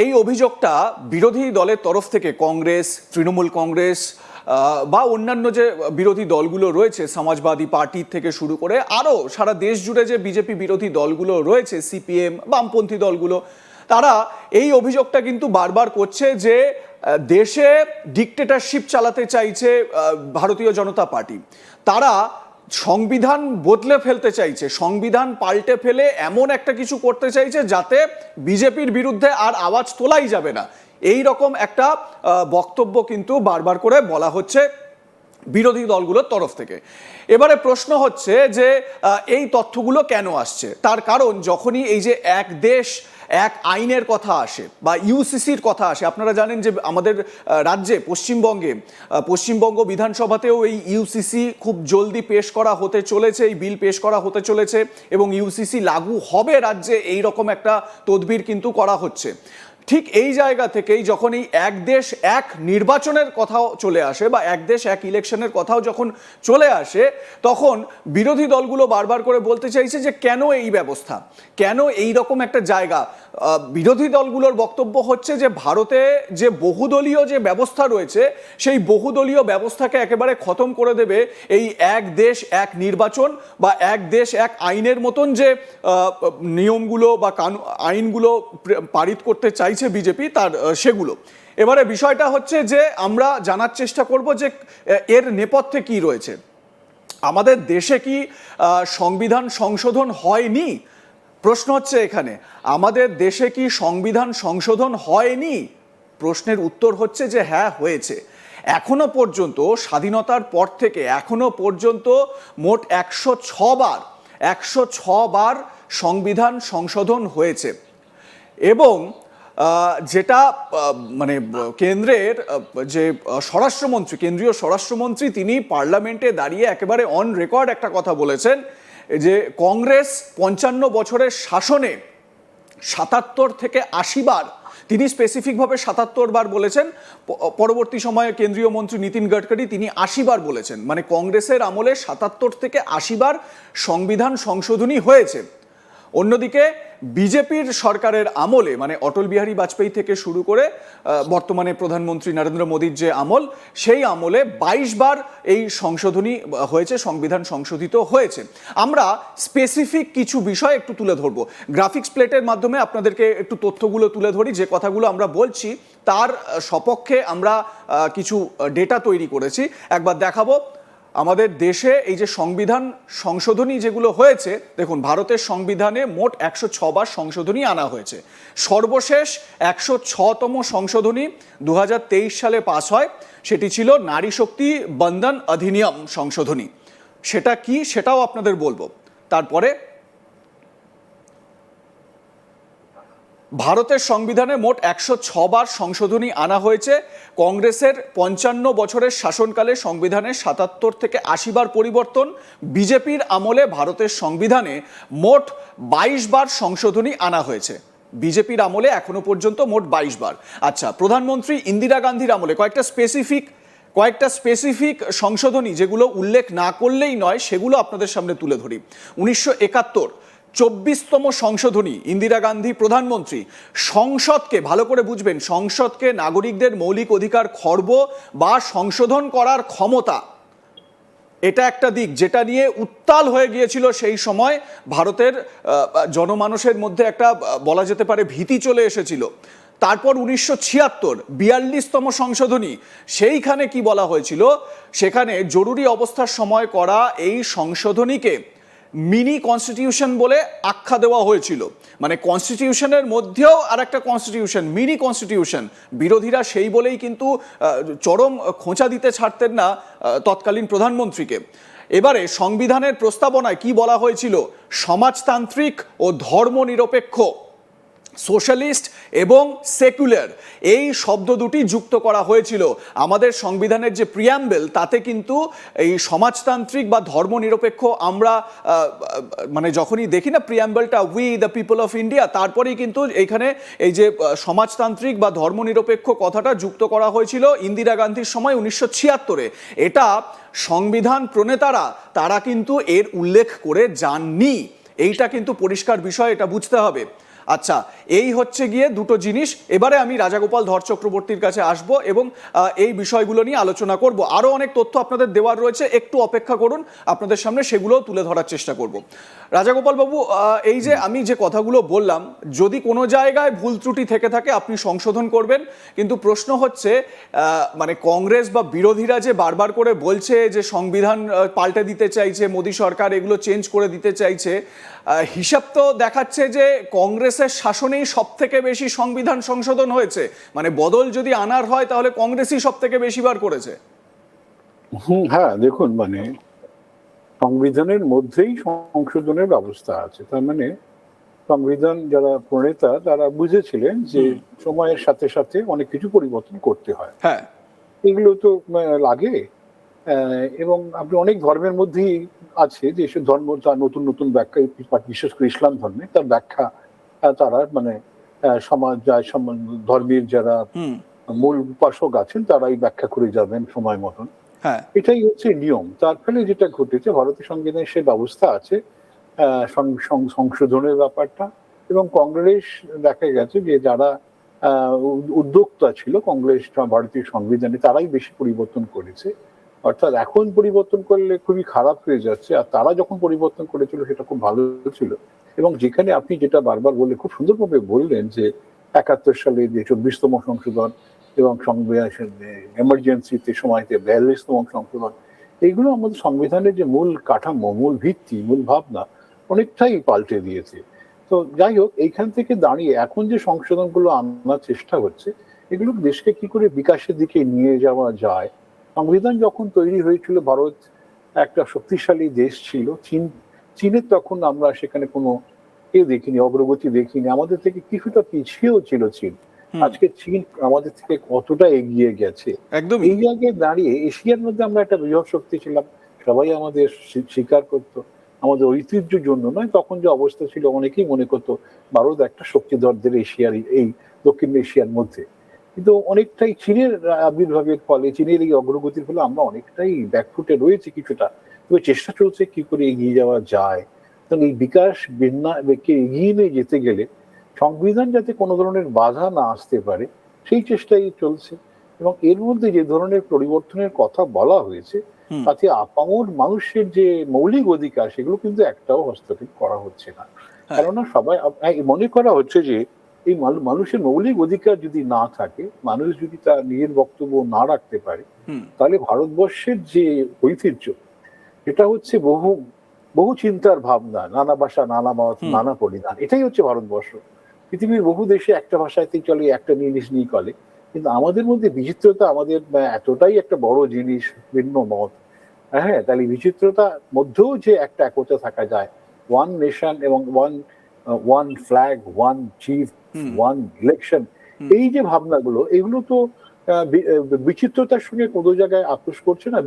এই অভিযোগটা বিরোধী দলের তরফ থেকে কংগ্রেস, তৃণমূল কংগ্রেস বা অন্যান্য যে বিরোধী দলগুলো রয়েছে, সমাজবাদী পার্টি থেকে শুরু করে আরও সারা দেশ জুড়ে যে বিজেপি বিরোধী দলগুলো রয়েছে, সিপিএম, বামপন্থী দলগুলো, তারা এই অভিযোগটা কিন্তু বারবার করছে যে দেশে ডিকটেটরশিপ চালাতে চাইছে ভারতীয় জনতা পার্টি। তারা সংবিধান বদলে ফেলতে চাইছে, সংবিধান পাল্টে ফেলে এমন একটা কিছু করতে চাইছে যাতে বিজেপির বিরুদ্ধে আর আওয়াজ তোলাই যাবে না। এই রকম একটা বক্তব্য কিন্তু বারবার করে বলা হচ্ছে বিরোধী দলগুলোর তরফ থেকে। এবারে প্রশ্ন হচ্ছে যে এই তথ্যগুলো কেন আসছে। তার কারণ যখনই এই যে এক দেশ এক আইনের কথা আসে বা ইউসিসির কথা আসে, আপনারা জানেন যে আমাদের রাজ্যে পশ্চিমবঙ্গ বিধানসভাতেও এই ইউসিসি খুব জলদি পেশ করা হতে চলেছে, এই বিল পেশ করা হতে চলেছে এবং ইউসিসি লাগু হবে রাজ্যে, এই রকম একটা তদবির কিন্তু করা হচ্ছে। ঠিক এই জায়গা থেকেই যখন এই এক দেশ এক নির্বাচনের কথাও চলে আসে বা এক দেশ এক ইলেকশনের কথাও যখন চলে আসে, তখন বিরোধী দলগুলো বারবার করে বলতে চাইছে যে কেন এই ব্যবস্থা, কেন এই রকম একটা জায়গা। বিরোধী দলগুলোর বক্তব্য হচ্ছে যে ভারতে যে বহুদলীয় যে ব্যবস্থা রয়েছে, সেই বহুদলীয় ব্যবস্থাকে একেবারে খতম করে দেবে এই এক দেশ এক নির্বাচন বা এক দেশ এক আইনের মতন যে নিয়মগুলো বা আইনগুলো পারিত করতে চাইছে বিজেপি, তার সেগুলো। এবারে বিষয়টা হচ্ছে যে আমরা জানার চেষ্টা করব যে এর নেপথ্যে কি রয়েছে। আমাদের দেশে কি সংবিধান সংশোধন হয়নি? প্রশ্ন হচ্ছে এখানে, আমাদের দেশে কি সংবিধান সংশোধন হয়নি? প্রশ্নের উত্তর হচ্ছে যে হ্যাঁ, হয়েছে। এখনো পর্যন্ত স্বাধীনতার পর থেকে এখনো পর্যন্ত মোট 106 বার সংবিধান সংশোধন হয়েছে। এবং যেটা মানে কেন্দ্রের যে স্বরাষ্ট্রমন্ত্রী, কেন্দ্রীয় স্বরাষ্ট্রমন্ত্রী, তিনি পার্লামেন্টে দাঁড়িয়ে একেবারে অন রেকর্ড একটা কথা বলেছেন যে কংগ্রেস 55 বছরের শাসনে 77 থেকে 80 বার, তিনি স্পেসিফিকভাবে 77 বার বলেছেন। পরবর্তী সময়ে কেন্দ্রীয় মন্ত্রী নীতিন গডকরি তিনি 80 বার বলেছেন। মানে কংগ্রেসের আমলে 77 থেকে 80 বার সংবিধান সংশোধনী হয়েছে। অন্যদিকে বিজেপির সরকারের আমলে, মানে অটল বিহারী বাজপেয়ী থেকে শুরু করে বর্তমানে প্রধানমন্ত্রী নরেন্দ্র মোদীর যে আমল, সেই আমলে 22 বার এই সংশোধনী হয়েছে, সংবিধান সংশোধিত হয়েছে। আমরা স্পেসিফিক কিছু বিষয় একটু তুলে ধরবো, গ্রাফিক্স প্লেটের মাধ্যমে আপনাদেরকে একটু তথ্যগুলো তুলে ধরি। যে কথাগুলো আমরা বলছি তার সপক্ষে আমরা কিছু ডেটা তৈরি করেছি, একবার দেখাবো। আমাদের দেশে এই যে সংবিধান সংশোধনী যেগুলো হয়েছে, দেখুন ভারতের সংবিধানে মোট 106 বার সংশোধনী আনা হয়েছে। সর্বশেষ 106তম সংশোধনী 2023 সালে পাস হয়, সেটি ছিল নারী শক্তি বন্ধন অধিনিয়ম সংশোধনী। সেটা কি সেটাও আপনাদের বলবো। তারপরে ভারতের সংবিধানে মোট 106 বার সংশোধনী আনা হয়েছে। কংগ্রেসের 55 বছরের শাসনকালে সংবিধানে 77 থেকে 80 বার পরিবর্তন। বিজেপির আমলে ভারতের সংবিধানে মোট 22 বার সংশোধনী আনা হয়েছে। বিজেপির আমলে এখনো পর্যন্ত মোট 22 বার। আচ্ছা, প্রধানমন্ত্রী ইন্দিরা গান্ধীর আমলে কয়েকটা স্পেসিফিক সংশোধনী যেগুলো উল্লেখ না করলেই নয়, সেগুলো আপনাদের সামনে তুলে ধরি। 1971 24তম সংশোধনী, ইন্দিরা গান্ধী প্রধানমন্ত্রী। সংসদকে, ভালো করে বুঝবেন, সংসদকে নাগরিকদের মৌলিক অধিকার খর্ব বা সংশোধন করার ক্ষমতা, এটা একটা দিক যেটা নিয়ে উত্তাল হয়ে গিয়েছিল সেই সময় ভারতের জনমানসের মধ্যে, একটা বলা যেতে পারে ভীতি চলে এসেছিল। তারপর 1976 42তম সংশোধনী, সেইখানে কি বলা হয়েছিল, সেখানে জরুরি অবস্থার সময় করা এই সংশোধনীকে মিনি কনস্টিটিউশন বলে আখ্যা দেওয়া হয়েছিল। মানে কনস্টিটিউশনের মধ্যেও আর একটা কনস্টিটিউশন, মিনি কনস্টিটিউশন। বিরোধীরা সেই বলেই কিন্তু চরম খোঁচা দিতে ছাড়তেন না তৎকালীন প্রধানমন্ত্রীকে। এবারে সংবিধানের প্রস্তাবনায় কি বলা হয়েছিল, সমাজতান্ত্রিক ও ধর্মনিরপেক্ষ, সোশ্যালিস্ট এবং সেকুলার, এই শব্দ দুটি যুক্ত করা হয়েছিল। আমাদের সংবিধানের যে প্রিয়াম্বেল, তাতে কিন্তু এই সমাজতান্ত্রিক বা ধর্মনিরপেক্ষ, আমরা মানে যখনই দেখি না প্রিয়াম্বেলটা, we the people of India, তারপরেই কিন্তু এইখানে এই যে সমাজতান্ত্রিক বা ধর্মনিরপেক্ষ কথাটা যুক্ত করা হয়েছিল ইন্দিরা গান্ধীর সময় 1976-এ। এটা সংবিধান প্রণেতারা তারা কিন্তু এর উল্লেখ করে যাননি, এইটা কিন্তু পরিষ্কার বিষয়, এটা বুঝতে হবে। আচ্ছা, এই হচ্ছে গিয়ে দুটো জিনিস। এবারে আমি রাজাগোপাল ধর চক্রবর্তীর কাছে আসব এবং এই বিষয়গুলো নিয়ে আলোচনা করব। আরও অনেক তথ্য আপনাদের দেওয়ার রয়েছে, একটু অপেক্ষা করুন, আপনাদের সামনে সেগুলোও তুলে ধরার চেষ্টা করব। রাজাগোপাল বাবু, এই যে আমি যে কথাগুলো বললাম, যদি কোনো জায়গায় ভুল ত্রুটি থেকে থাকে আপনি সংশোধন করবেন, কিন্তু প্রশ্ন হচ্ছে মানে কংগ্রেস বা বিরোধীরা যে বারবার করে বলছে যে সংবিধান পাল্টে দিতে চাইছে মোদী সরকার, এগুলো চেঞ্জ করে দিতে চাইছে, হিসাব তো দেখাচ্ছে যে কংগ্রেসের শাসনেই সব থেকে বেশি সংবিধান সংশোধন হয়েছে। মানে বদল যদি আনার হয় তাহলে কংগ্রেসই সব থেকে বেশিবার করেছে। হ্যাঁ, দেখুন, মানে সংবিধানের মধ্যেই সংশোধনের ব্যবস্থা আছে। তার মানে সংবিধান যারা প্রণেতা তারা বুঝেছিলেন যে সময়ের সাথে সাথে অনেক কিছু পরিবর্তন করতে হয়। হ্যাঁ, এগুলো তো লাগে। এবং আপনি অনেক ধর্মের মধ্যেই আছে যে সব ধর্ম তার নতুন নতুন ব্যাখ্যা, বিশেষ করে ইসলাম ধর্মে তার ব্যাখ্যা তারা মানে সমাজ যায়, ধর্মের যারা মূল উপাসক আছেন তারাই ব্যাখ্যা করে যাবেন সময় মতন। হ্যাঁ, এটাই হচ্ছে নিয়ম। তার ফলে যেটা ঘটেছে, ভারতীয় সংবিধানে সে ব্যবস্থা আছে সংশোধনের ব্যাপারটা। এবং কংগ্রেস দেখা গেছে যে যারা উদ্যোক্তা ছিল কংগ্রেস ভারতীয় সংবিধানে, তারাই বেশি পরিবর্তন করেছে। অর্থাৎ এখন পরিবর্তন করলে খুবই খারাপ হয়ে যাচ্ছে, আর তারা যখন পরিবর্তন করেছিল সেটা খুব ভালো ছিল। এবং যেখানে আপনি যেটা বারবার বললে, খুব সুন্দরভাবে বললেন যে 71 সালে যে 24তম সংশোধন এবং এমার্জেন্সিতে সময়তে 42তম সংশোধন, এইগুলো আমাদের সংবিধানের যে মূল কাঠামো, মূল ভিত্তি, মূল ভাবনা অনেকটাই পাল্টে দিয়েছে। তো যাই হোক, এইখান থেকে দাঁড়িয়ে এখন যে সংশোধনগুলো আনার চেষ্টা হচ্ছে, এগুলো দেশকে কি করে বিকাশের দিকে নিয়ে যাওয়া যায়। সংবিধান যখন তৈরি হয়েছিল, ভারত একটা শক্তিশালী দেশ ছিল। চীনের তখন আমরা সেখানে কোনো দেখিনি, অগ্রগতি দেখিনি। আমাদের থেকে কিছুটা পিছিয়েও ছিল চীন। আজকে চীন আমাদের থেকে কতটা এগিয়ে গেছে। একদমই। এই জায়গায় দাঁড়িয়ে এশিয়ার মধ্যে আমরা একটা বৃহৎ শক্তি ছিলাম, সবাই আমাদের স্বীকার করতো। আমাদের ঐতিহ্যের জন্য নয়, তখন যে অবস্থা ছিল অনেকেই মনে করতো ভারত একটা শক্তিধরদের এশিয়ার, এই দক্ষিণ এশিয়ার মধ্যে। কিন্তু অনেকটাই চীনের আবির্ভাবের ফলে, চীনের এই অগ্রগতির ফলে আমরা অনেকটাই ব্যাকফুটে রয়েছে কিছুটা। তবে চেষ্টা চলছে কি করে এগিয়ে যাওয়া যায়। কারণ এই বিকাশ এগিয়ে নিয়ে যেতে গেলে সংবিধান যাতে কোনো ধরনের বাধা না আসতে পারে, সেই চেষ্টাই চলছে। এবং এর মধ্যে যে ধরনের পরিবর্তনের কথা বলা হয়েছে, তাতে আপামর মানুষের যে মৌলিক অধিকার, সেগুলো কিন্তু একটাও হস্তক্ষেপ করা হচ্ছে না। কেননা সবাই মনে করা হচ্ছে যে এই মানুষের মৌলিক অধিকার যদি না থাকে, মানুষ যদি তার নিজের বক্তব্য না রাখতে পারে, তাহলে ভারতবর্ষের যে ঐতিহ্য, এটা হচ্ছে বহু বহু চিন্তার ভাবনা, নানা ভাষা, নানা মত, নানা পরিধান, এটাই হচ্ছে ভারতবর্ষ। পৃথিবীর বহু দেশে একটা ভাষাতেই চলে, একটা জিনিস নিয়ে চলে। কিন্তু আমাদের মধ্যে বিচিত্রতা, আমাদের এতটাই একটা বড় জিনিস, ভিন্ন মত। হ্যাঁ, তাহলে বিচিত্রতার মধ্যেও যে একটা একতা থাকা যায়, ওয়ান নেশন এবং one flag, one chief, one election, এই যে ভাবনাগুলো, এগুলো তো বিচিত্রতার সঙ্গে কোনো জায়গায় আপোষ করছে না।